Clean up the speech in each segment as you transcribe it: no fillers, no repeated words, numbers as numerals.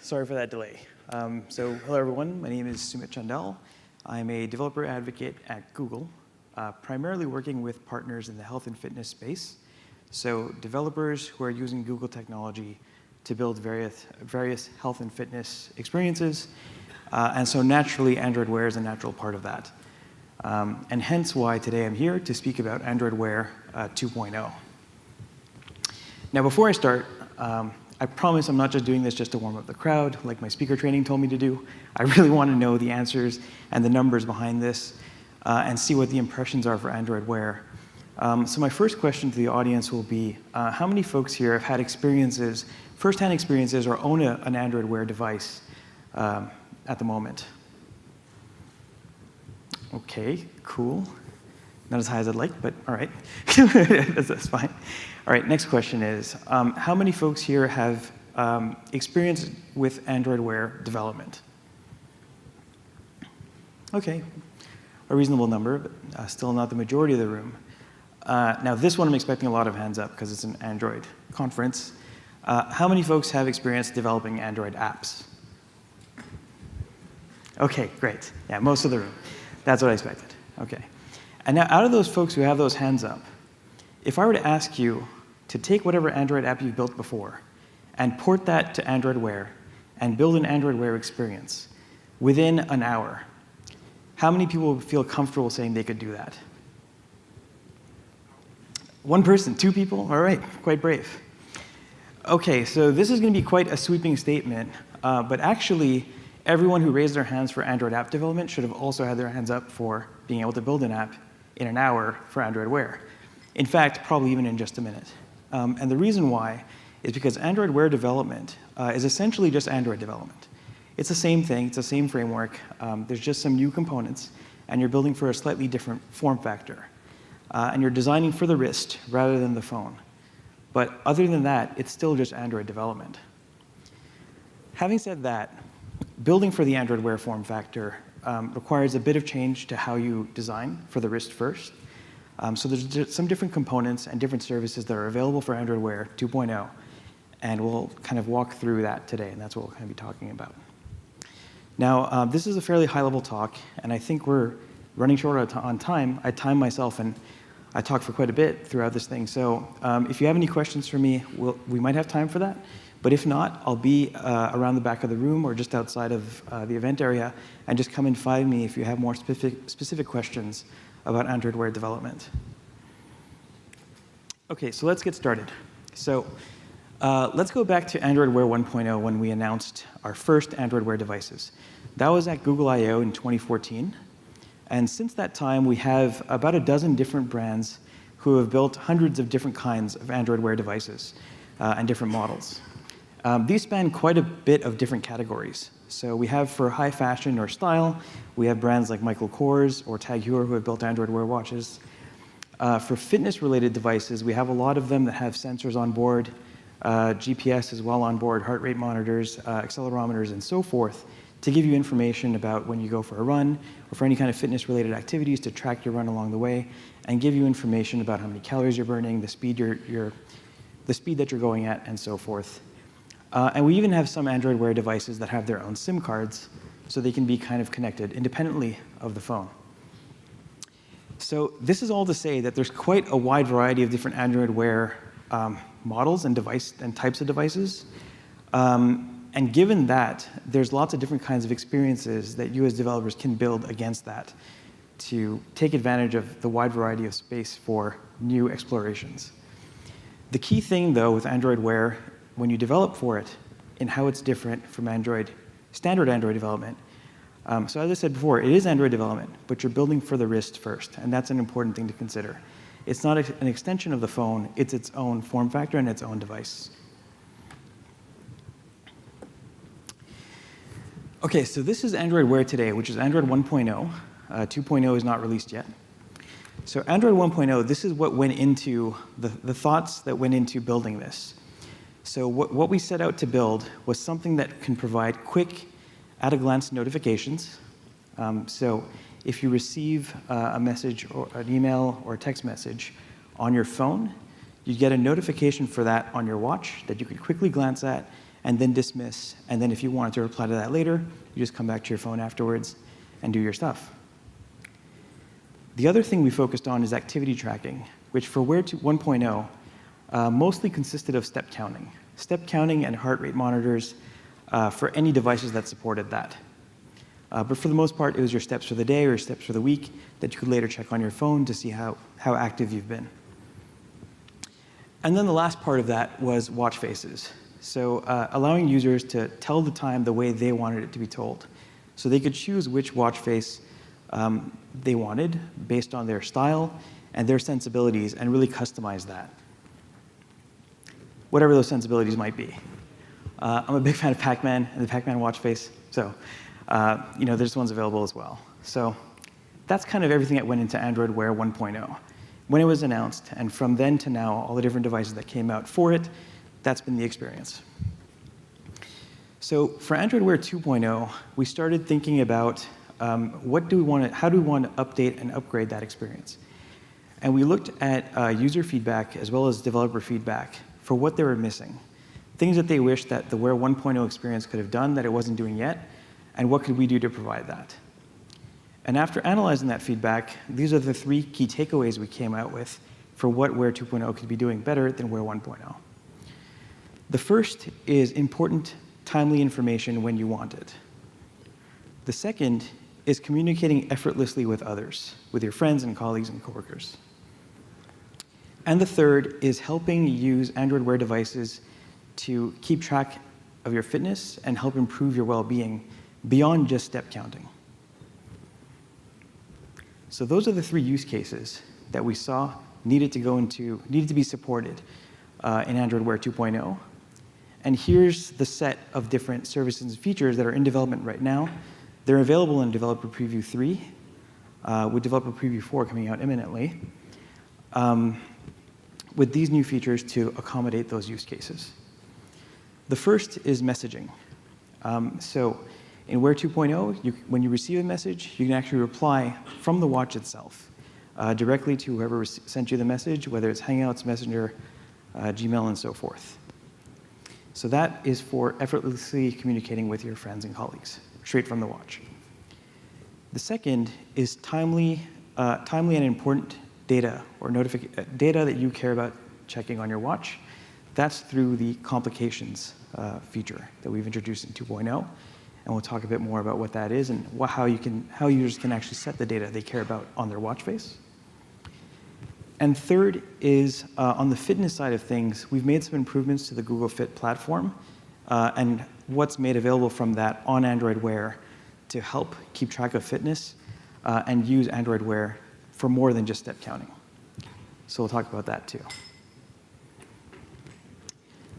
Sorry for that delay. Hello everyone, my name is Sumit Chandel. I'm a developer advocate at Google, primarily working with partners in the health and fitness space. So developers who are using Google technology to build various health and fitness experiences. And so naturally, Android Wear is a natural part of that. And hence why today I'm here to speak about Android Wear 2.0. Now before I start, I promise I'm not just doing this just to warm up the crowd, like my speaker training told me to do. I really want to know the answers and the numbers behind this and see what the impressions are for Android Wear. So my first question to the audience will be, how many folks here have had experiences, first-hand experiences, or own an Android Wear device at the moment? OK, cool. Not as high as I'd like, but all right. That's fine. All right, next question is, how many folks here have experience with Android Wear development? OK, a reasonable number, but still not the majority of the room. Now, this one I'm expecting a lot of hands up because it's an Android conference. How many folks have experience developing Android apps? OK, great. Yeah, most of the room. That's what I expected. OK. And now, out of those folks who have those hands up, if I were to ask you to take whatever Android app you've built before and port that to Android Wear and build an Android Wear experience within an hour, how many people would feel comfortable saying they could do that? One person, two people? All right, quite brave. OK, so this is going to be quite a sweeping statement. But actually, everyone who raised their hands for Android app development should have also had their hands up for being able to build an app in an hour for Android Wear. In fact, probably even in just a minute. And the reason why is because Android Wear development is essentially just Android development. It's the same thing. It's the same framework. There's just some new components. And you're building for a slightly different form factor. And you're designing for the wrist rather than the phone. But other than that, it's still just Android development. Having said that, building for the Android Wear form factor requires a bit of change to how you design for the wrist first. So there's some different components and different services that are available for Android Wear 2.0. And we'll kind of walk through that today. And that's what we'll kind of be talking about. Now, this is a fairly high-level talk. And I think we're running short on time. I timed myself, and I talked for quite a bit throughout this thing. So if you have any questions for me, we might have time for that. But if not, I'll be around the back of the room or just outside of the event area. And just come and find me if you have more specific questions about Android Wear development. OK, so let's get started. So let's go back to Android Wear 1.0 when we announced our first Android Wear devices. That was at Google I/O in 2014. And since that time, we have about a dozen different brands who have built hundreds of different kinds of Android Wear devices and different models. These span quite a bit of different categories. So we have for high fashion or style, we have brands like Michael Kors or Tag Heuer who have built Android Wear watches. For fitness-related devices, we have a lot of them that have sensors on board, GPS as well on board, heart rate monitors, accelerometers, and so forth, to give you information about when you go for a run or for any kind of fitness-related activities to track your run along the way and give you information about how many calories you're burning, the speed that you're going at, and so forth. And we even have some Android Wear devices that have their own SIM cards, so they can be kind of connected independently of the phone. So this is all to say that there's quite a wide variety of different Android Wear models and types of devices. And given that, there's lots of different kinds of experiences that you as developers can build against that to take advantage of the wide variety of space for new explorations. The key thing, though, with Android Wear, when you develop for it, and how it's different from standard Android development. So as I said before, it is Android development, but you're building for the wrist first, and that's an important thing to consider. It's not an extension of the phone. It's its own form factor and its own device. OK, so this is Android Wear today, which is Android 1.0. 2.0 is not released yet. So Android 1.0, this is what went into the thoughts that went into building this. So what we set out to build was something that can provide quick, at-a-glance notifications. So if you receive a message or an email or a text message on your phone, you get a notification for that on your watch that you could quickly glance at and then dismiss. And then if you wanted to reply to that later, you just come back to your phone afterwards and do your stuff. The other thing we focused on is activity tracking, which for Wear 1.0 mostly consisted of step counting. Step counting and heart rate monitors for any devices that supported that. But for the most part, it was your steps for the day or steps for the week that you could later check on your phone to see how active you've been. And then the last part of that was watch faces. So allowing users to tell the time the way they wanted it to be told. So they could choose which watch face they wanted based on their style and their sensibilities and really customize that. Whatever those sensibilities might be. I'm a big fan of Pac-Man and the Pac-Man watch face. So there's ones available as well. So that's kind of everything that went into Android Wear 1.0. When it was announced, and from then to now, all the different devices that came out for it, that's been the experience. So for Android Wear 2.0, we started thinking about how do we want to update and upgrade that experience. And we looked at user feedback as well as developer feedback for what they were missing. Things that they wished that the Wear 1.0 experience could have done that it wasn't doing yet, and what could we do to provide that. And after analyzing that feedback, these are the 3 key takeaways we came out with for what Wear 2.0 could be doing better than Wear 1.0. The first is important, timely information when you want it. The second is communicating effortlessly with others, with your friends and colleagues and coworkers. And the third is helping use Android Wear devices to keep track of your fitness and help improve your well-being beyond just step counting. So those are the 3 use cases that we saw needed to be supported in Android Wear 2.0. And here's the set of different services and features that are in development right now. They're available in Developer Preview 3, with Developer Preview 4 coming out imminently, with these new features to accommodate those use cases. The first is messaging. So in Wear 2.0, when you receive a message, you can actually reply from the watch itself directly to whoever sent you the message, whether it's Hangouts, Messenger, Gmail, and so forth. So that is for effortlessly communicating with your friends and colleagues, straight from the watch. The second is timely and important data or data that you care about checking on your watch. That's through the complications feature that we've introduced in 2.0. And we'll talk a bit more about what that is and how users can actually set the data they care about on their watch face. And third is on the fitness side of things, we've made some improvements to the Google Fit platform and what's made available from that on Android Wear to help keep track of fitness and use Android Wear for more than just step counting. So we'll talk about that too.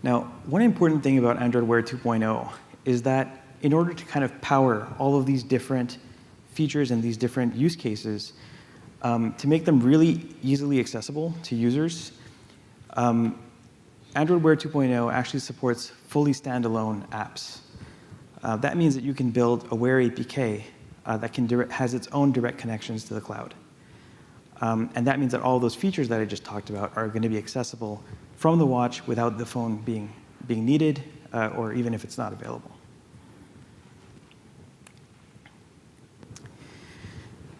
Now, one important thing about Android Wear 2.0 is that in order to kind of power all of these different features and these different use cases, to make them really easily accessible to users, Android Wear 2.0 actually supports fully standalone apps. That means that you can build a Wear APK that has its own direct connections to the cloud. And that means that all those features that I just talked about are going to be accessible from the watch without the phone being needed, or even if it's not available.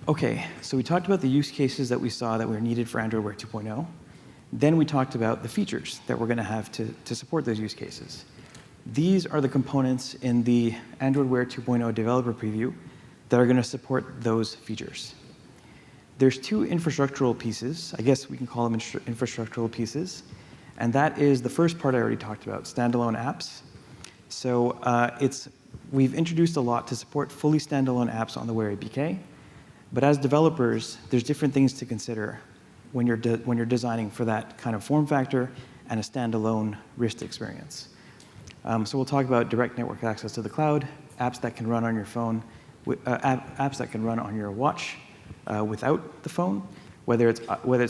Okay, so we talked about the use cases that we saw that were needed for Android Wear 2.0. Then we talked about the features that we're going to have to support those use cases. These are the components in the Android Wear 2.0 developer preview that are going to support those features. There's 2 infrastructural pieces. I guess we can call them infrastructural pieces. And that is the first part I already talked about, standalone apps. So we've introduced a lot to support fully standalone apps on the Wear APK. But as developers, there's different things to consider when you're designing for that kind of form factor and a standalone wrist experience. So we'll talk about direct network access to the cloud, apps that can run on your phone, apps that can run on your watch without the phone, whether it's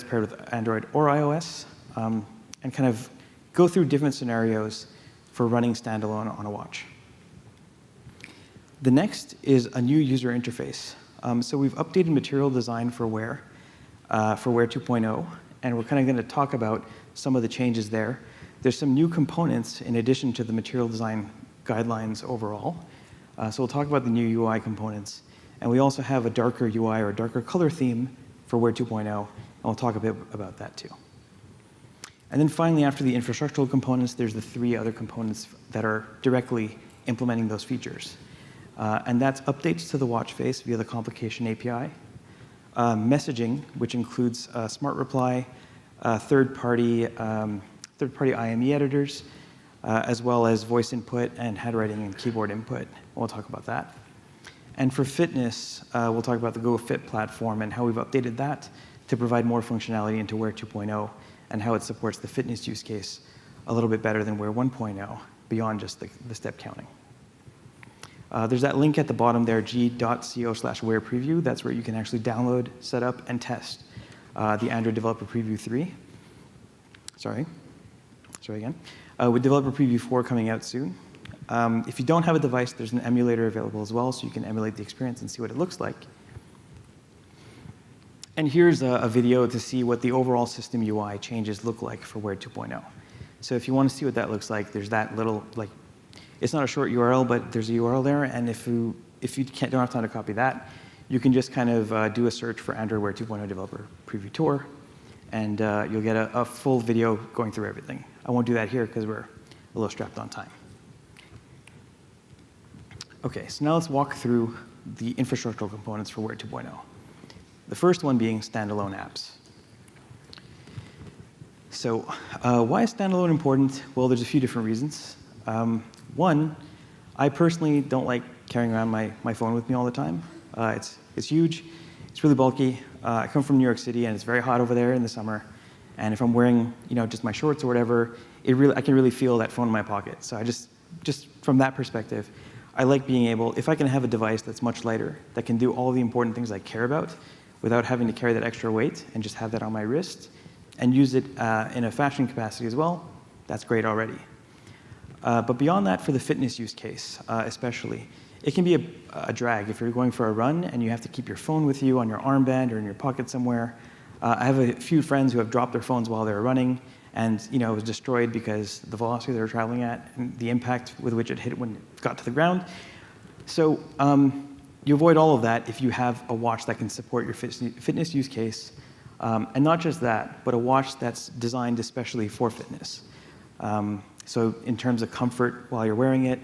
paired with Android or iOS, and kind of go through different scenarios for running standalone on a watch. The next is a new user interface. So we've updated material design for Wear 2.0, and we're kind of going to talk about some of the changes there. there's some new components in addition to the material design guidelines overall. So we'll talk about the new UI components. And we also have a darker UI or a darker color theme for Wear 2.0, and we'll talk a bit about that too. And then finally, after the infrastructural components, there's the 3 other components that are directly implementing those features. And that's updates to the watch face via the Complication API, messaging, which includes smart reply, third-party IME editors, as well as voice input and handwriting and keyboard input. We'll talk about that. And for fitness, we'll talk about the Google Fit platform and how we've updated that to provide more functionality into Wear 2.0 and how it supports the fitness use case a little bit better than Wear 1.0 beyond just the step counting. There's that link at the bottom there, g.co/wear preview. That's where you can actually download, set up, and test the Android Developer Preview 3. Sorry again. With Developer Preview 4 coming out soon. If you don't have a device, there's an emulator available as well, so you can emulate the experience and see what it looks like. And here's a video to see what the overall system UI changes look like for Wear 2.0. So if you want to see what that looks like, there's that little, it's not a short URL, but there's a URL there, and if you don't have time to copy that, you can just kind of do a search for Android Wear 2.0 Developer Preview Tour, and you'll get a full video going through everything. I won't do that here because we're a little strapped on time. Okay, so now let's walk through the infrastructural components for Wear 2.0. The first one being standalone apps. So why is standalone important? Well, there's a few different reasons. One, I personally don't like carrying around my phone with me all the time. It's huge, it's really bulky. I come from New York City, and it's very hot over there in the summer. And if I'm wearing, just my shorts or whatever, I can really feel that phone in my pocket. So I just from that perspective, I like being able, if I can have a device that's much lighter, that can do all the important things I care about without having to carry that extra weight and just have that on my wrist and use it in a fashion capacity as well, that's great already. But beyond that, for the fitness use case especially, it can be a drag if you're going for a run and you have to keep your phone with you on your armband or in your pocket somewhere. I have a few friends who have dropped their phones while they were running, and it was destroyed because the velocity they were traveling at and the impact with which it hit when it got to the ground. So you avoid all of that if you have a watch that can support your fitness use case. And not just that, but a watch that's designed especially for fitness. So in terms of comfort while you're wearing it,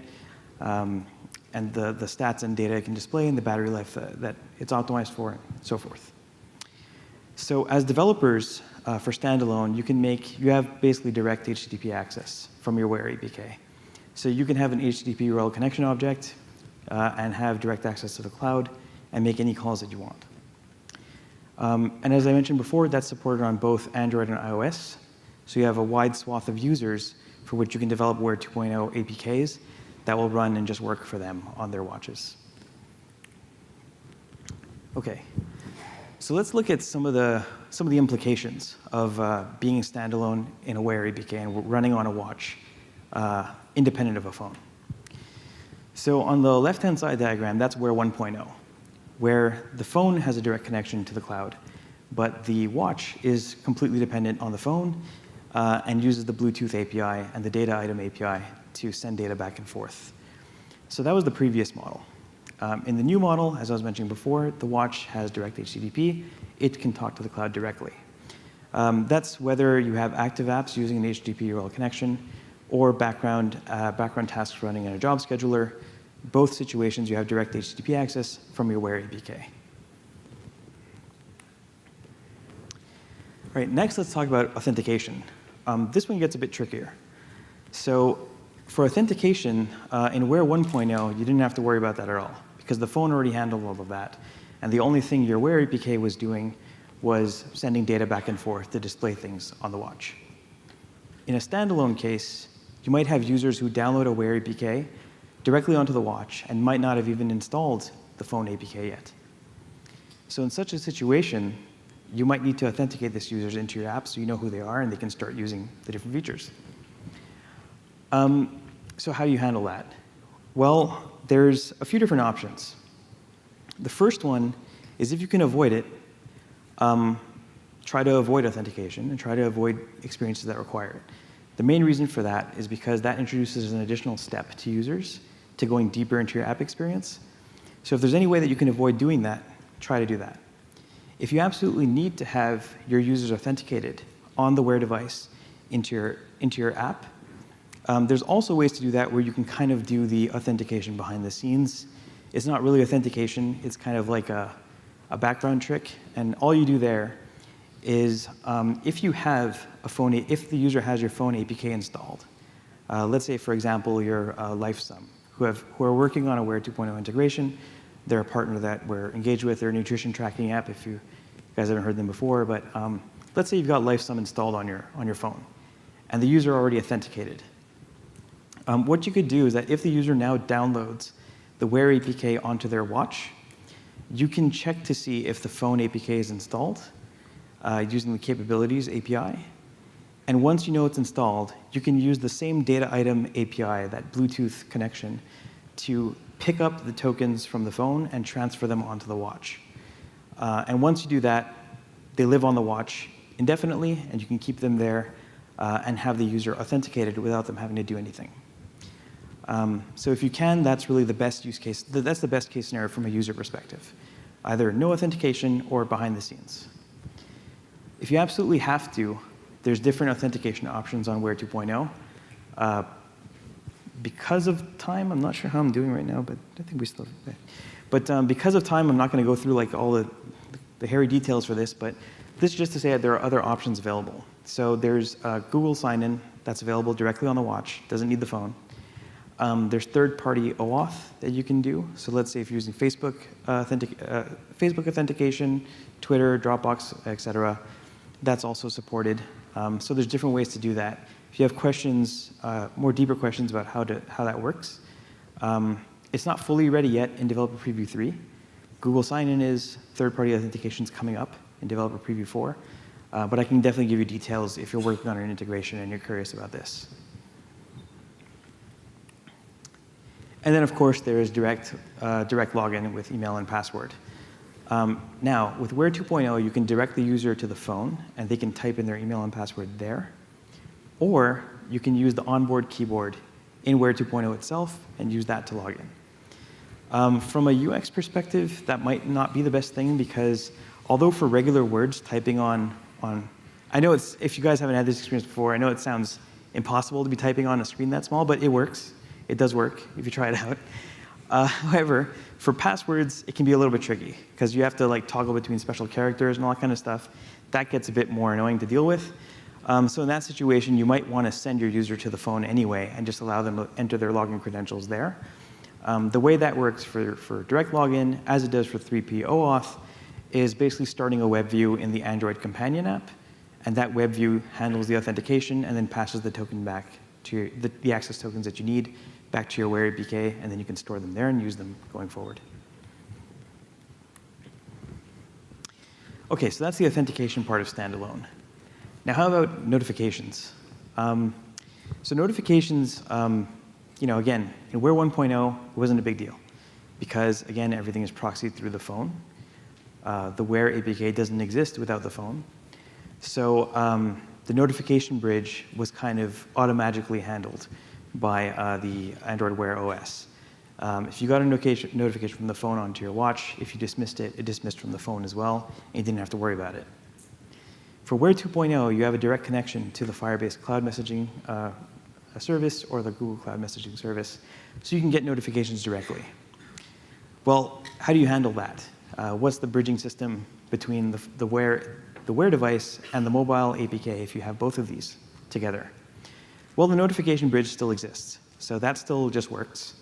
and the stats and data it can display and the battery life that it's optimized for, and so forth. So as developers for standalone, you have basically direct HTTP access from your Wear APK. So you can have an HTTP URL connection object and have direct access to the cloud and make any calls that you want. And as I mentioned before, that's supported on both Android and iOS. So you have a wide swath of users for which you can develop Wear 2.0 APKs that will run and just work for them on their watches. Okay, so let's look at some of the implications of being standalone in a Wear APK and running on a watch independent of a phone. So on the left-hand side diagram, that's Wear 1.0, where the phone has a direct connection to the cloud, but the watch is completely dependent on the phone and uses the Bluetooth API and the data item API to send data back and forth. So that was the previous model. In the new model, as I was mentioning before, the watch has direct HTTP. It can talk to the cloud directly. That's whether you have active apps using an HTTP URL connection or background tasks running in a job scheduler. Both situations, you have direct HTTP access from your Wear APK. All right, next let's talk about authentication. This one gets a bit trickier. So for authentication, in Wear 1.0, you didn't have to worry about that at all because the phone already handled all of that. And the only thing your Wear APK was doing was sending data back and forth to display things on the watch. In a standalone case, you might have users who download a Wear APK directly onto the watch and might not have even installed the phone APK yet. So in such a situation, you might need to authenticate these users into your app so you know who they are and they can start using the different features. So how do you handle that? Well, there's a few different options. The first one is if you can avoid it, try to avoid authentication and try to avoid experiences that require it. The main reason for that is because that introduces an additional step to users to going deeper into your app experience. So if there's any way that you can avoid doing that, try to do that. If you absolutely need to have your users authenticated on the Wear device into your app, there's also ways to do that where you can kind of do the authentication behind the scenes. It's not really authentication. It's kind of like a background trick. And all you do there is if the user has your phone APK installed, let's say, for example, you're LifeSum, who are working on a Wear 2.0 integration. They're a partner that we're engaged with. They're a nutrition tracking app if you guys haven't heard them before. But let's say you've got LifeSum installed on your phone, and the user already authenticated. What you could do is that if the user now downloads the Wear APK onto their watch, you can check to see if the phone APK is installed using the Capabilities API. And once you know it's installed, you can use the same data item API, that Bluetooth connection, to pick up the tokens from the phone and transfer them onto the watch. And once you do that, they live on the watch indefinitely, and you can keep them there and have the user authenticated without them having to do anything. So if you can, that's really the best use case. That's the best case scenario from a user perspective, either no authentication or behind the scenes. If you absolutely have to, there's different authentication options on Wear 2.0. Because of time, I'm not sure how I'm doing right now, but I think we still. But because of time, I'm not going to go through like all the hairy details for this. But this is just to say that there are other options available. So there's Google sign-in that's available directly on the watch. Doesn't need the phone. There's third-party OAuth that you can do. So let's say if you're using Facebook authentication, Twitter, Dropbox, et cetera, that's also supported. So there's different ways to do that. If you have questions, more deeper questions about how that works, it's not fully ready yet in Developer Preview 3. Google Sign-In is. Third-party authentication is coming up in Developer Preview 4. But I can definitely give you details if you're working on an integration and you're curious about this. And then, of course, there is direct login with email and password. Now, with Wear 2.0, you can direct the user to the phone, and they can type in their email and password there. Or you can use the onboard keyboard in Wear 2.0 itself and use that to log in. From a UX perspective, that might not be the best thing because although for regular words, typing on I know if you guys haven't had this experience before, I know it sounds impossible to be typing on a screen that small, but it works. It does work if you try it out. However, for passwords, it can be a little bit tricky because you have to like toggle between special characters and all that kind of stuff. That gets a bit more annoying to deal with. So in that situation, you might want to send your user to the phone anyway and just allow them to enter their login credentials there. The way that works for direct login, as it does for 3P OAuth, is basically starting a web view in the Android companion app, and that web view handles the authentication and then passes the token back to the access tokens that you need back to your Wear APK, and then you can store them there and use them going forward. OK, so that's the authentication part of standalone. Now, how about notifications? So notifications, again, in Wear 1.0, it wasn't a big deal because, again, everything is proxied through the phone. The Wear APK doesn't exist without the phone. So the notification bridge was kind of automatically handled by the Android Wear OS. If you got a notification from the phone onto your watch, if you dismissed it, it dismissed from the phone as well, and you didn't have to worry about it. For Wear 2.0, you have a direct connection to the Firebase Cloud Messaging service or the Google Cloud Messaging service, so you can get notifications directly. Well, how do you handle that? What's the bridging system between the Wear device and the mobile APK if you have both of these together? Well, the notification bridge still exists, so that still just works.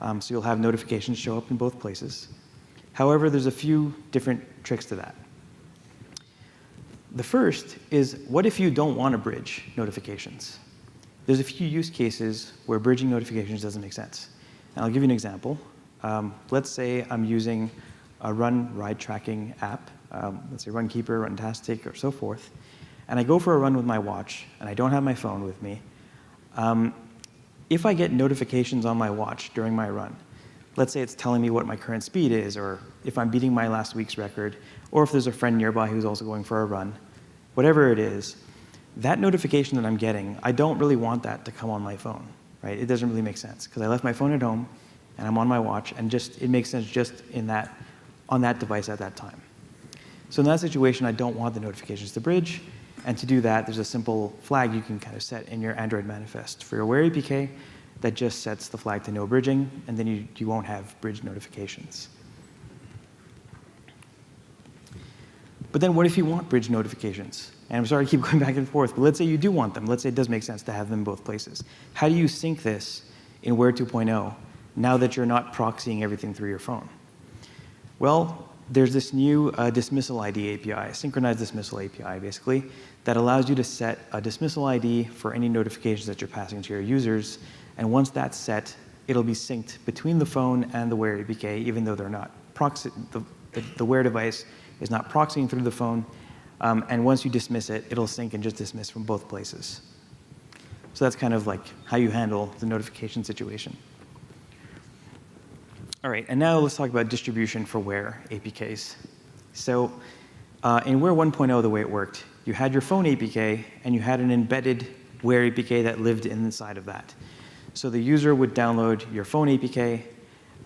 So you'll have notifications show up in both places. However, there's a few different tricks to that. The first is, what if you don't want to bridge notifications? There's a few use cases where bridging notifications doesn't make sense. And I'll give you an example. Let's say I'm using a run ride tracking app, let's say Runkeeper, Runtastic, or so forth, and I go for a run with my watch, and I don't have my phone with me. If I get notifications on my watch during my run, let's say it's telling me what my current speed is, or if I'm beating my last week's record, or if there's a friend nearby who's also going for a run, whatever it is, that notification that I'm getting, I don't really want that to come on my phone, right? It doesn't really make sense, because I left my phone at home, and I'm on my watch, and it makes sense just on that device at that time. So in that situation, I don't want the notifications to bridge, and to do that, there's a simple flag you can kind of set in your Android manifest for your Wear APK that just sets the flag to no bridging, and then you won't have bridge notifications. But then what if you want bridge notifications? And I'm sorry to keep going back and forth, but let's say you do want them. Let's say it does make sense to have them both places. How do you sync this in Wear 2.0 now that you're not proxying everything through your phone? Well, there's this new dismissal ID API, synchronized dismissal API, basically, that allows you to set a dismissal ID for any notifications that you're passing to your users. And once that's set, it'll be synced between the phone and the Wear APK, even though they're not the Wear device is not proxying through the phone. And once you dismiss it, it'll sync and just dismiss from both places. So that's kind of like how you handle the notification situation. All right, and now let's talk about distribution for Wear APKs. So in Wear 1.0, the way it worked, you had your phone APK, and you had an embedded Wear APK that lived inside of that. So the user would download your phone APK,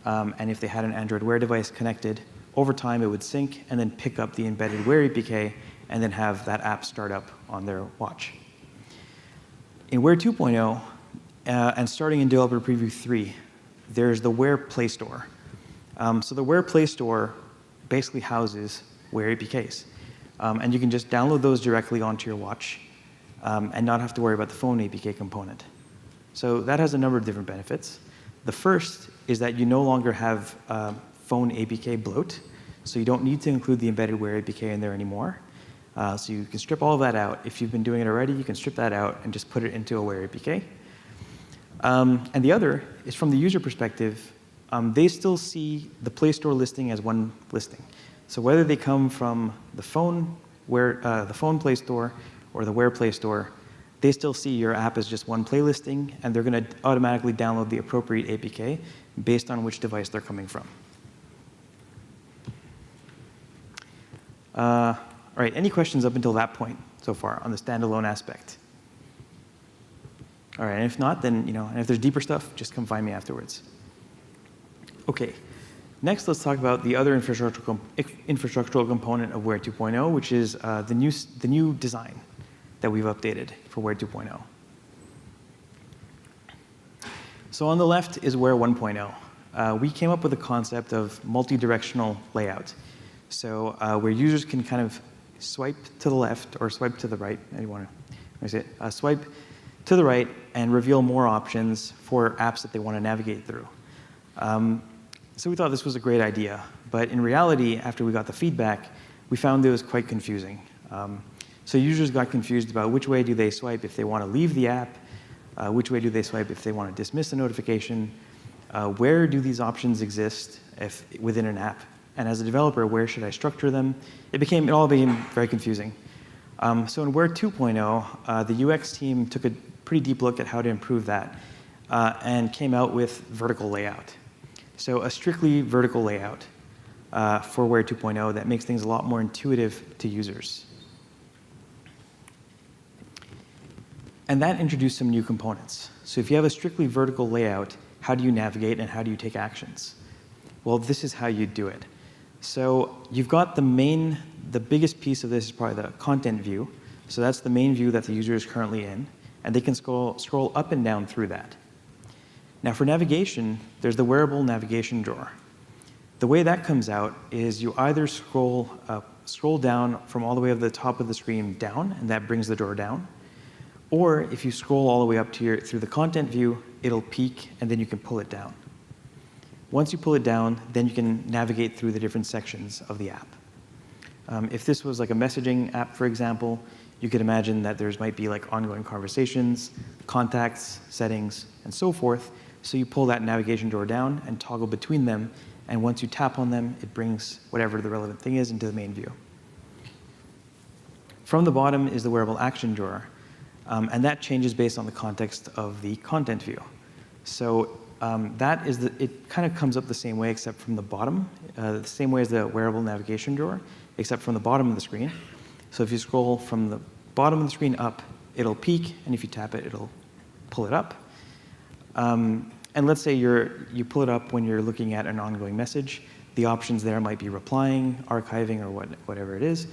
and if they had an Android Wear device connected, over time it would sync and then pick up the embedded Wear APK and then have that app start up on their watch. In Wear 2.0, and starting in Developer Preview 3, there's the Wear Play Store. So the Wear Play Store basically houses Wear APKs. And you can just download those directly onto your watch and not have to worry about the phone APK component. So that has a number of different benefits. The first is that you no longer have phone APK bloat, so you don't need to include the embedded Wear APK in there anymore. So you can strip all of that out. If you've been doing it already, you can strip that out and just put it into a Wear APK. And the other is from the user perspective, they still see the Play Store listing as one listing. So whether they come from the phone Play Store or the Wear Play Store, they still see your app as just one play listing, and they're going to automatically download the appropriate APK based on which device they're coming from. All right, any questions up until that point so far on the standalone aspect? All right, and if not, then, and if there's deeper stuff, just come find me afterwards. Okay, next let's talk about the other infrastructural component of Wear 2.0, which is the new design that we've updated for Wear 2.0. So on the left is Wear 1.0. We came up with a concept of multi-directional layout. So where users can kind of swipe to the left or swipe to the right. Swipe to the right and reveal more options for apps that they want to navigate through. So we thought this was a great idea. But in reality, after we got the feedback, we found it was quite confusing. So users got confused about which way do they swipe if they want to leave the app, which way do they swipe if they want to dismiss a notification, where do these options exist within an app. And as a developer, where should I structure them? It all became very confusing. So in Wear 2.0, the UX team took a pretty deep look at how to improve that and came out with vertical layout. So a strictly vertical layout for Wear 2.0 that makes things a lot more intuitive to users. And that introduced some new components. So if you have a strictly vertical layout, how do you navigate and how do you take actions? Well, this is how you do it. So you've got the biggest piece of this is probably the content view. So that's the main view that the user is currently in, and they can scroll up and down through that. Now for navigation, there's the wearable navigation drawer. The way that comes out is you either scroll down from all the way at the top of the screen down, and that brings the drawer down. Or if you scroll all the way up through the content view, it'll peak, and then you can pull it down. Once you pull it down, then you can navigate through the different sections of the app. If this was like a messaging app, for example, you could imagine that there might be like ongoing conversations, contacts, settings, and so forth. So you pull that navigation drawer down and toggle between them, and once you tap on them, it brings whatever the relevant thing is into the main view. From the bottom is the wearable action drawer, and that changes based on the context of the content view. So it kind of comes up the same way except from the bottom, the same way as the wearable navigation drawer, except from the bottom of the screen. So if you scroll from the bottom of the screen up, it'll peak, and if you tap it, it'll pull it up. And let's say you pull it up when you're looking at an ongoing message. The options there might be replying, archiving, or whatever it is.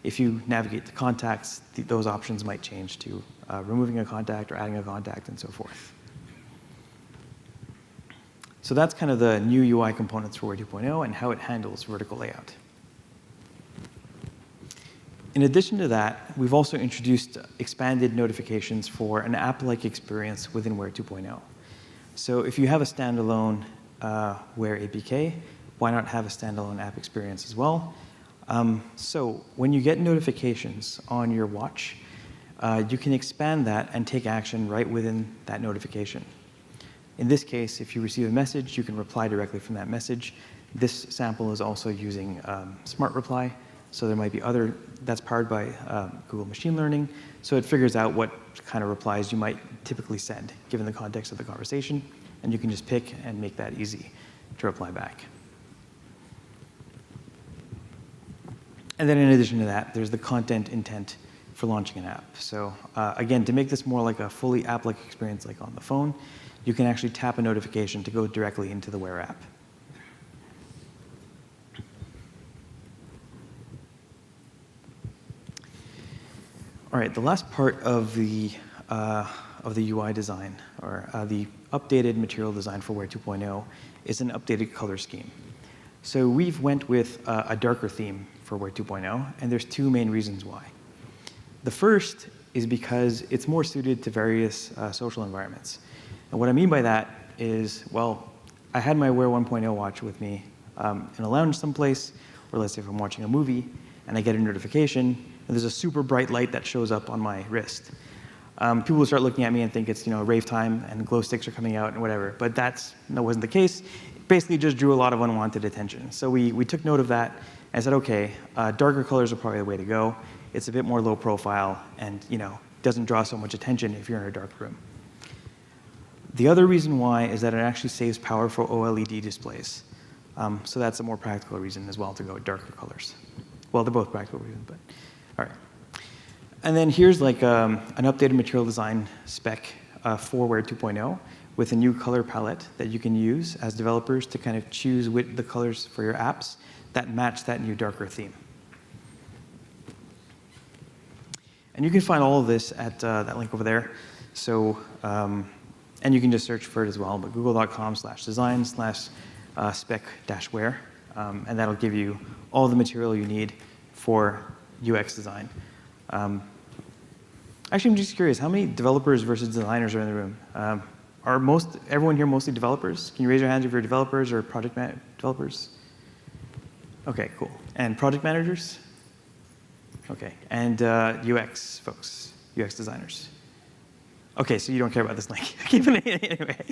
If you navigate to contacts, those options might change to removing a contact or adding a contact and so forth. So that's kind of the new UI components for Wear 2.0 and how it handles vertical layout. In addition to that, we've also introduced expanded notifications for an app-like experience within Wear 2.0. So if you have a standalone Wear APK, why not have a standalone app experience as well? So when you get notifications on your watch, you can expand that and take action right within that notification. In this case, if you receive a message, you can reply directly from that message. This sample is also using Smart Reply, so there might be other, that's powered by Google Machine Learning, so it figures out what kind of replies you might typically send, given the context of the conversation, and you can just pick and make that easy to reply back. And then in addition to that, there's the content intent for launching an app. So again, to make this more like a fully app-like experience like on the phone, you can actually tap a notification to go directly into the Wear app. All right, the last part of the UI design, or the updated material design for Wear 2.0, is an updated color scheme. So we've went with a darker theme for Wear 2.0, and there's two main reasons why. The first is because it's more suited to various social environments. And what I mean by that is, well, I had my Wear 1.0 watch with me in a lounge someplace, or let's say if I'm watching a movie, and I get a notification, and there's a super bright light that shows up on my wrist. People will start looking at me and think it's rave time and glow sticks are coming out and whatever, but that wasn't the case. It basically just drew a lot of unwanted attention. So we took note of that and said, okay, darker colors are probably the way to go. It's a bit more low profile and doesn't draw so much attention if you're in a dark room. The other reason why is that it actually saves power for OLED displays. So that's a more practical reason as well to go with darker colors. Well, they're both practical reasons, but all right. And then here's like an updated material design spec for Wear 2.0 with a new color palette that you can use as developers to kind of choose the colors for your apps that match that new darker theme. And you can find all of this at that link over there. So, and you can just search for it as well, but google.com/design/spec-wear, and that'll give you all the material you need for UX design. Actually, I'm just curious, how many developers versus designers are in the room? Are everyone here mostly developers? Can you raise your hands if you're developers or project developers? Okay, cool. And project managers? Okay, and UX folks, UX designers. Okay, so you don't care about this link. Anyway,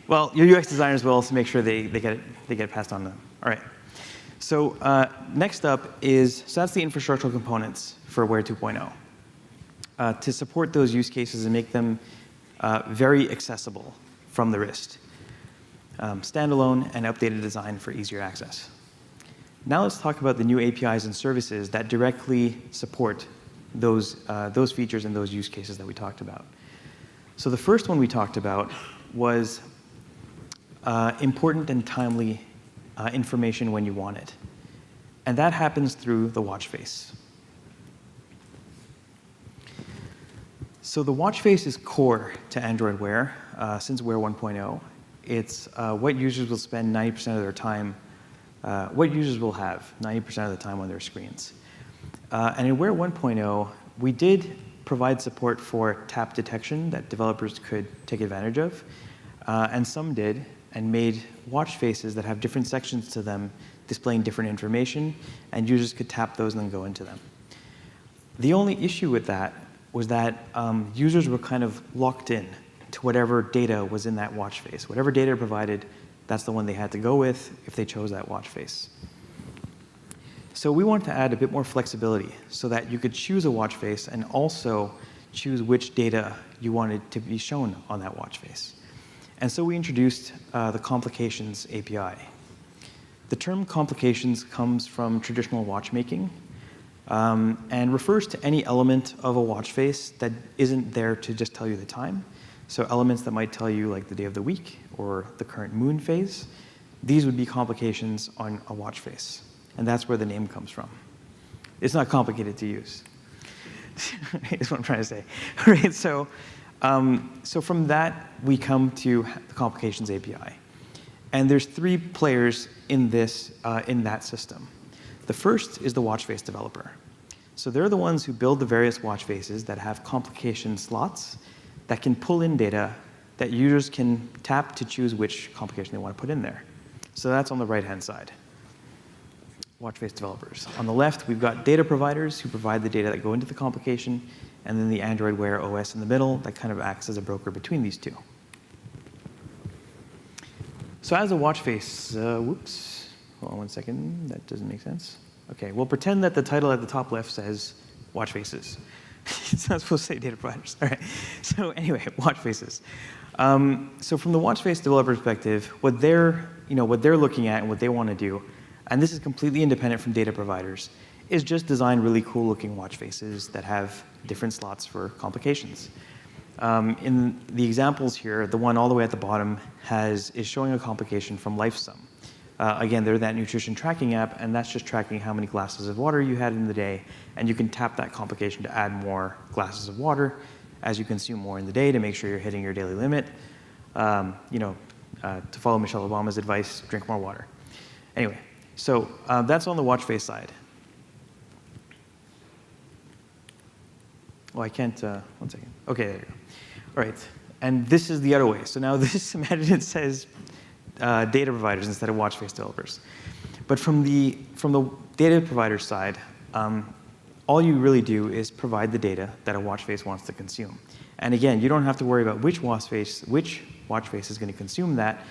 well, your UX designers will also make sure they get it passed on to them. All right. So next up so that's the infrastructural components for Wear 2.0. To support those use cases and make them very accessible from the wrist. Standalone and updated design for easier access. Now let's talk about the new APIs and services that directly support those features and those use cases that we talked about. So the first one we talked about was important and timely information when you want it. And that happens through the watch face. So the watch face is core to Android Wear since Wear 1.0. It's what users will spend 90% of their time, what users will have 90% of the time on their screens. And in Wear 1.0, we did provide support for tap detection that developers could take advantage of. And some did, and made watch faces that have different sections to them displaying different information, and users could tap those and then go into them. The only issue with that was that users were kind of locked in to whatever data was in that watch face. Whatever data provided, that's the one they had to go with if they chose that watch face. So we wanted to add a bit more flexibility so that you could choose a watch face and also choose which data you wanted to be shown on that watch face. And so we introduced the Complications API. The term complications comes from traditional watchmaking, and refers to any element of a watch face that isn't there to just tell you the time. So elements that might tell you like the day of the week or the current moon phase, these would be complications on a watch face. And that's where the name comes from. It's not complicated to use. Is what I'm trying to say. Right? So from that, we come to the Complications API. And there's 3 players in that system. The first is the watch face developer. So they're the ones who build the various watch faces that have complication slots that can pull in data that users can tap to choose which complication they want to put in there. So that's on the right-hand side, watch face developers. On the left, we've got data providers who provide the data that go into the complication, and then the Android Wear OS in the middle that kind of acts as a broker between these two. So as a watch face, whoops, hold on one second, that doesn't make sense. Okay, we'll pretend that the title at the top left says watch faces. It's not supposed to say data providers. All right. So anyway, watch faces. So from the watch face developer perspective, what they're looking at and what they want to do, and this is completely independent from data providers, is just design really cool looking watch faces that have different slots for complications. In the examples here, the one all the way at the bottom is showing a complication from LifeSum. Again, they're that nutrition tracking app, and that's just tracking how many glasses of water you had in the day, and you can tap that complication to add more glasses of water as you consume more in the day to make sure you're hitting your daily limit. To follow Michelle Obama's advice, drink more water. Anyway, so that's on the watch face side. Oh, I can't, one second. Okay, there you go. All right, and this is the other way. So now this, imagine it says data providers instead of watch face developers. But from the data provider side, all you really do is provide the data that a watch face wants to consume. And again, you don't have to worry about which watch face is going to consume that.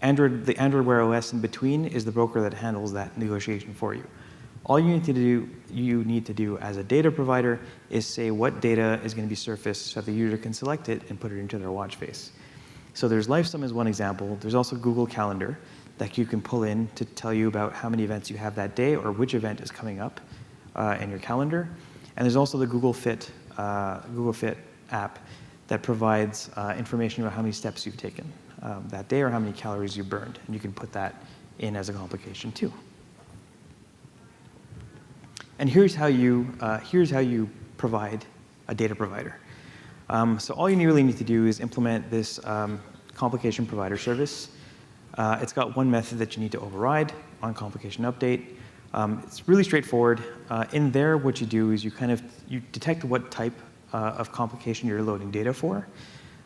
The Android Wear OS in between is the broker that handles that negotiation for you. All you need to do as a data provider is say what data is going to be surfaced so that the user can select it and put it into their watch face. So there's LifeSum as one example. There's also Google Calendar that you can pull in to tell you about how many events you have that day or which event is coming up in your calendar. And there's also the Google Fit app that provides information about how many steps you've taken that day or how many calories you burned. And you can put that in as a complication too. And here's how you provide a data provider. So all you really need to do is implement this complication provider service. It's got one method that you need to override on complication update. It's really straightforward. In there, what you do is you detect what type of complication you're loading data for.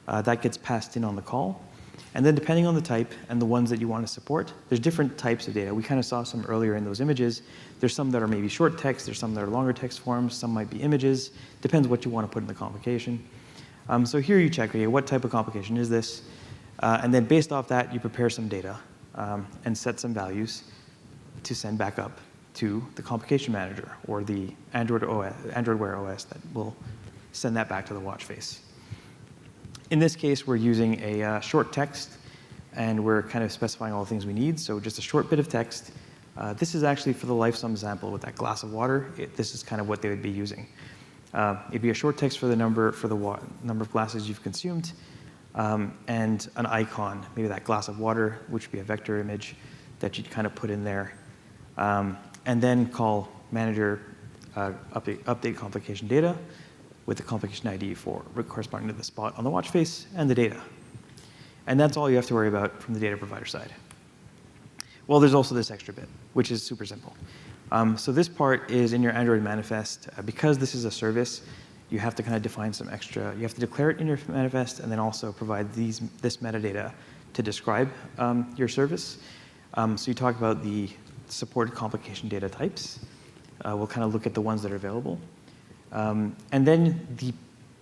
That gets passed in on the call. And then depending on the type and the ones that you want to support, there's different types of data. We kind of saw some earlier in those images. There's some that are maybe short text. There's some that are longer text forms. Some might be images. Depends what you want to put in the complication. So here you check, okay, what type of complication is this? And then based off that, you prepare some data and set some values to send back up to the complication manager or the Android Wear OS that will send that back to the watch face. In this case, we're using a short text, and we're kind of specifying all the things we need. So just a short bit of text. This is actually for the LifeSum example with that glass of water. This is kind of what they would be using. It'd be a short text for the number of glasses you've consumed, and an icon, maybe that glass of water, which would be a vector image that you'd kind of put in there, and then call manager update complication data with the complication ID corresponding to the spot on the watch face and the data. And that's all you have to worry about from the data provider side. Well, there's also this extra bit, which is super simple. So this part is in your Android manifest. Because this is a service, you have to kind of define some extra. You have to declare it in your manifest and then also provide this metadata to describe your service. So you talk about the supported complication data types. We'll kind of look at the ones that are available. And then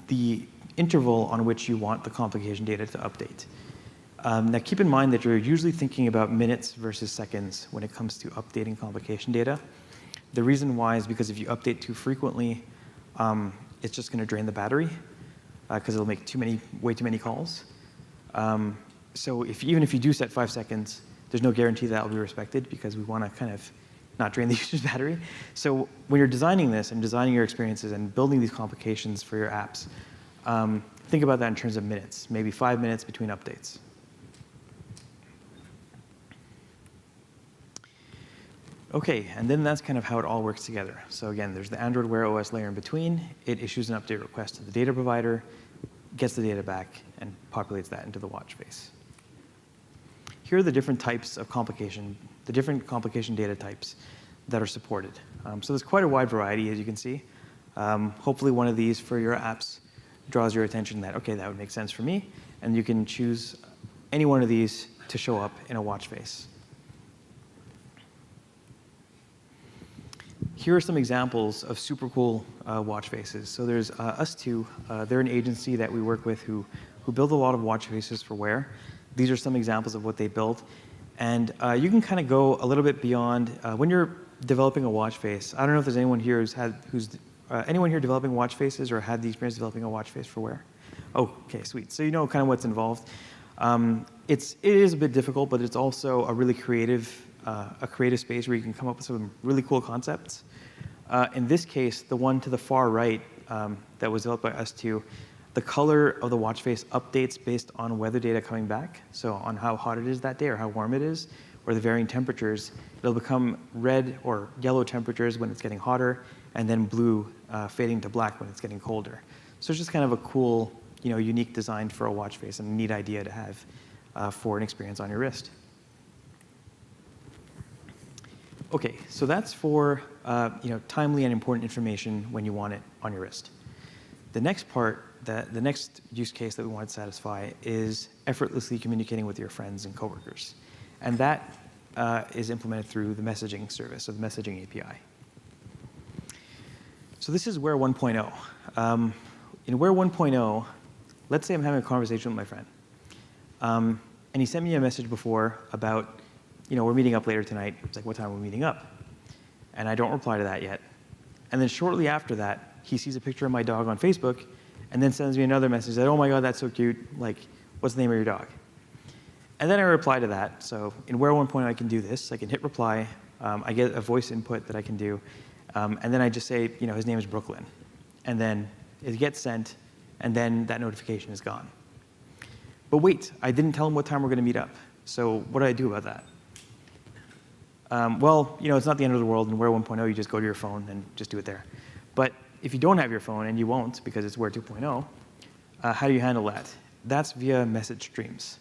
the interval on which you want the complication data to update. Now keep in mind that you're usually thinking about minutes versus seconds when it comes to updating complication data. The reason why is because if you update too frequently, it's just going to drain the battery because it'll make way too many calls. So even if you do set 5 seconds, there's no guarantee that will be respected because we want to kind of not drain the user's battery. So when you're designing this and designing your experiences and building these complications for your apps, think about that in terms of minutes, maybe 5 minutes between updates. OK, and then that's kind of how it all works together. So again, there's the Android Wear OS layer in between. It issues an update request to the data provider, gets the data back, and populates that into the watch face. Here are the different types of complication, the different complication data types that are supported. So there's quite a wide variety, as you can see. Hopefully one of these for your apps draws your attention that, OK, that would make sense for me. And you can choose any one of these to show up in a watch face. Here are some examples of super cool watch faces. So there's Us2. They're an agency that we work with who build a lot of watch faces for Wear. These are some examples of what they built. And you can kind of go a little bit beyond. When you're developing a watch face, I don't know if there's anyone here anyone here developing watch faces or had the experience developing a watch face for Wear? Oh, OK, sweet. So you know kind of what's involved. It is a bit difficult, but it's also a really creative space where you can come up with some really cool concepts. In this case, the one to the far right that was developed by Us2, the color of the watch face updates based on weather data coming back. So on how hot it is that day or how warm it is, or the varying temperatures. It'll become red or yellow temperatures when it's getting hotter, and then blue fading to black when it's getting colder. So it's just kind of a cool, unique design for a watch face and a neat idea to have for an experience on your wrist. OK, so that's for timely and important information when you want it on your wrist. The next part, the next use case that we want to satisfy is effortlessly communicating with your friends and coworkers. And that is implemented through the messaging service, or the messaging API. So this is Wear 1.0. In Wear 1.0, let's say I'm having a conversation with my friend. And he sent me a message before about, we're meeting up later tonight. It's like, what time are we meeting up? And I don't reply to that yet. And then shortly after that, he sees a picture of my dog on Facebook and then sends me another message that, oh my God, that's so cute. Like, what's the name of your dog? And then I reply to that. So in Wear 1.0, I can do this. I can hit reply. I get a voice input that I can do. And then I just say, his name is Brooklyn. And then it gets sent, and then that notification is gone. But wait, I didn't tell him what time we're going to meet up. So what do I do about that? Well, it's not the end of the world. In Wear 1.0, you just go to your phone and just do it there. But if you don't have your phone, and you won't because it's Wear 2.0, how do you handle that? That's via message streams.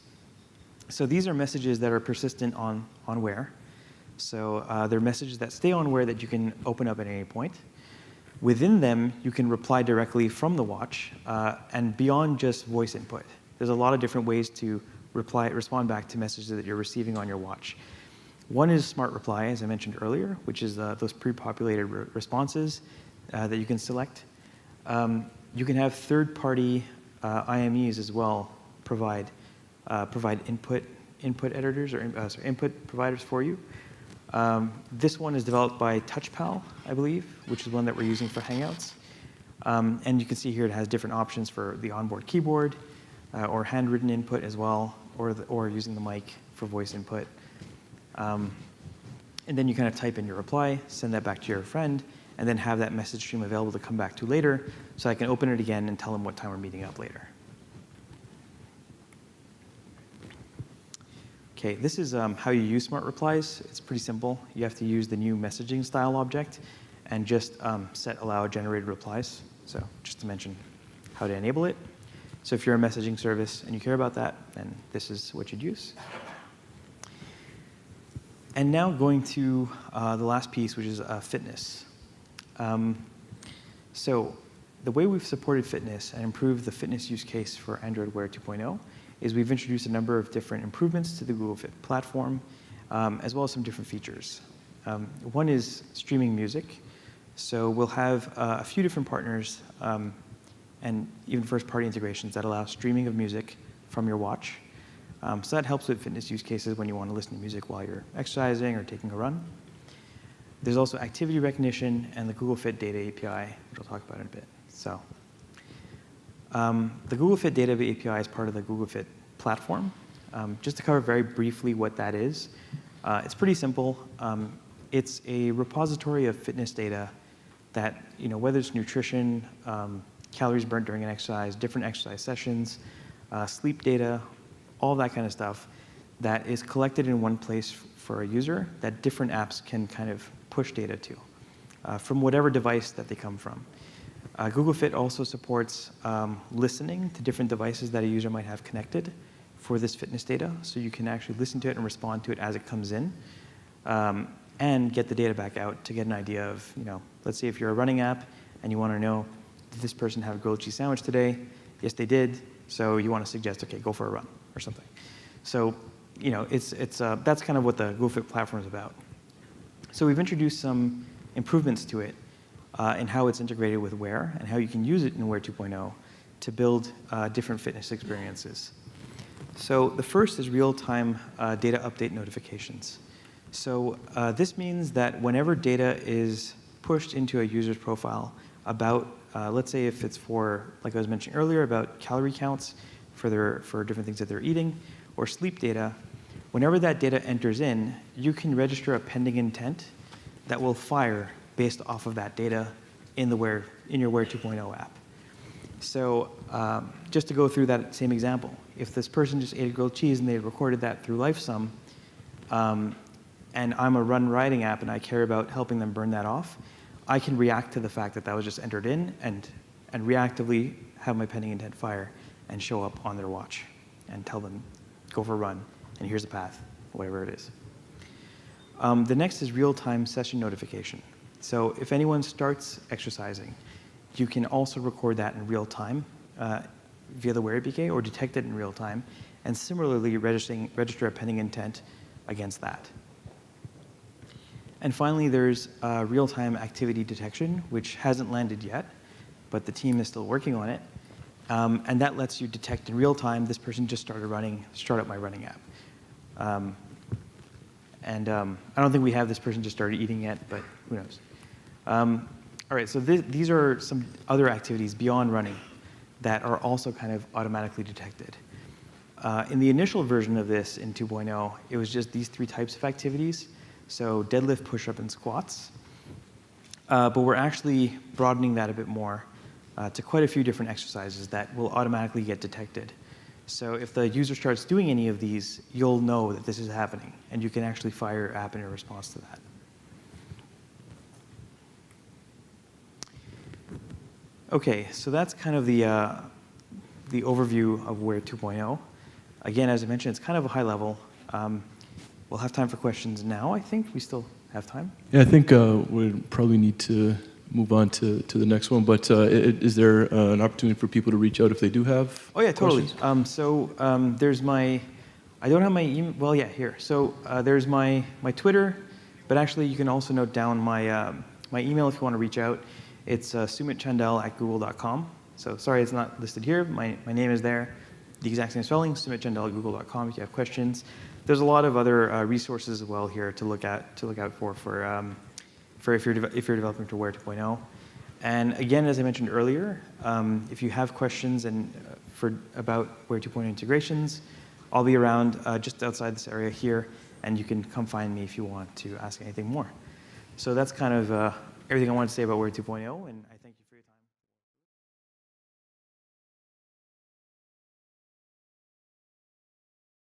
So these are messages that are persistent on Wear. So they're messages that stay on Wear that you can open up at any point. Within them, you can reply directly from the watch and beyond just voice input. There's a lot of different ways to respond back to messages that you're receiving on your watch. One is Smart Reply, as I mentioned earlier, which is those pre-populated responses that you can select. You can have third-party IMEs as well provide input editors or input providers for you. This one is developed by TouchPal, I believe, which is one that we're using for Hangouts. And you can see here it has different options for the onboard keyboard or handwritten input as well, or using the mic for voice input. And then you kind of type in your reply, send that back to your friend, and then have that message stream available to come back to later so I can open it again and tell them what time we're meeting up later. OK, this is how you use Smart Replies. It's pretty simple. You have to use the new messaging style object and just set allow generated replies. So just to mention how to enable it. So if you're a messaging service and you care about that, then this is what you'd use. And now going to the last piece, which is fitness. So the way we've supported fitness and improved the fitness use case for Android Wear 2.0 is we've introduced a number of different improvements to the Google Fit platform, as well as some different features. One is streaming music. So we'll have a few different partners and even first-party integrations that allow streaming of music from your watch. So that helps with fitness use cases when you want to listen to music while you're exercising or taking a run. There's also activity recognition and the Google Fit Data API, which I'll talk about in a bit. So the Google Fit Data API is part of the Google Fit platform. Just to cover very briefly what that is, it's pretty simple. it's a repository of fitness data that, whether it's nutrition, calories burnt during an exercise, different exercise sessions, sleep data, all that kind of stuff that is collected in one place for a user that different apps can kind of push data to from whatever device that they come from. Google Fit also supports listening to different devices that a user might have connected for this fitness data, so you can actually listen to it and respond to it as it comes in, and get the data back out to get an idea of, let's say if you're a running app and you want to know, did this person have a grilled cheese sandwich today? Yes, they did. So you want to suggest, okay, go for a run or something. So, that's kind of what the Google Fit platform is about. So we've introduced some improvements to it in how it's integrated with Wear and how you can use it in Wear 2.0 to build different fitness experiences. So the first is real-time data update notifications. So this means that whenever data is pushed into a user's profile about, let's say if it's for, like I was mentioning earlier, about calorie counts for different things that they're eating, or sleep data, whenever that data enters in, you can register a pending intent that will fire based off of that data in your Wear 2.0 app. So just to go through that same example, if this person just ate a grilled cheese and they recorded that through LifeSum, and I'm a run riding app and I care about helping them burn that off, I can react to the fact that that was just entered in and reactively have my pending intent fire and show up on their watch and tell them, go for a run, and here's the path, whatever it is. The next is real-time session notification. So if anyone starts exercising, you can also record that in real time via the Wear APK or detect it in real time, and similarly register a pending intent against that. And finally, there's real-time activity detection, which hasn't landed yet, but the team is still working on it. And that lets you detect in real time, this person just started running, start up my running app. I don't think we have this person just started eating yet, but who knows. All right, so these are some other activities beyond running that are also kind of automatically detected. In the initial version of this in 2.0, it was just these 3 types of activities. So deadlift, push-up, and squats. But we're actually broadening that a bit more to quite a few different exercises that will automatically get detected. So if the user starts doing any of these, you'll know that this is happening, and you can actually fire your app in response to that. Okay, so that's kind of the overview of Wear 2.0. Again, as I mentioned, it's kind of a high level. We'll have time for questions now, I think. We still have time. Yeah, I think we'll probably need to move on to the next one. But is there an opportunity for people to reach out if they do have Oh, yeah, totally. questions? There's my, I don't have my email, well, yeah, here. So there's my Twitter, but actually you can also note down my email if you want to reach out. It's sumitchandel@google.com. So sorry it's not listed here. My name is there. The exact same spelling, sumitchandel@google.com if you have questions. There's a lot of other resources as well here to look out for if you're developing to Wear 2.0. And again, as I mentioned earlier, if you have questions about Wear 2.0 integrations, I'll be around just outside this area here, and you can come find me if you want to ask anything more. So that's kind of everything I wanted to say about Wear 2.0, and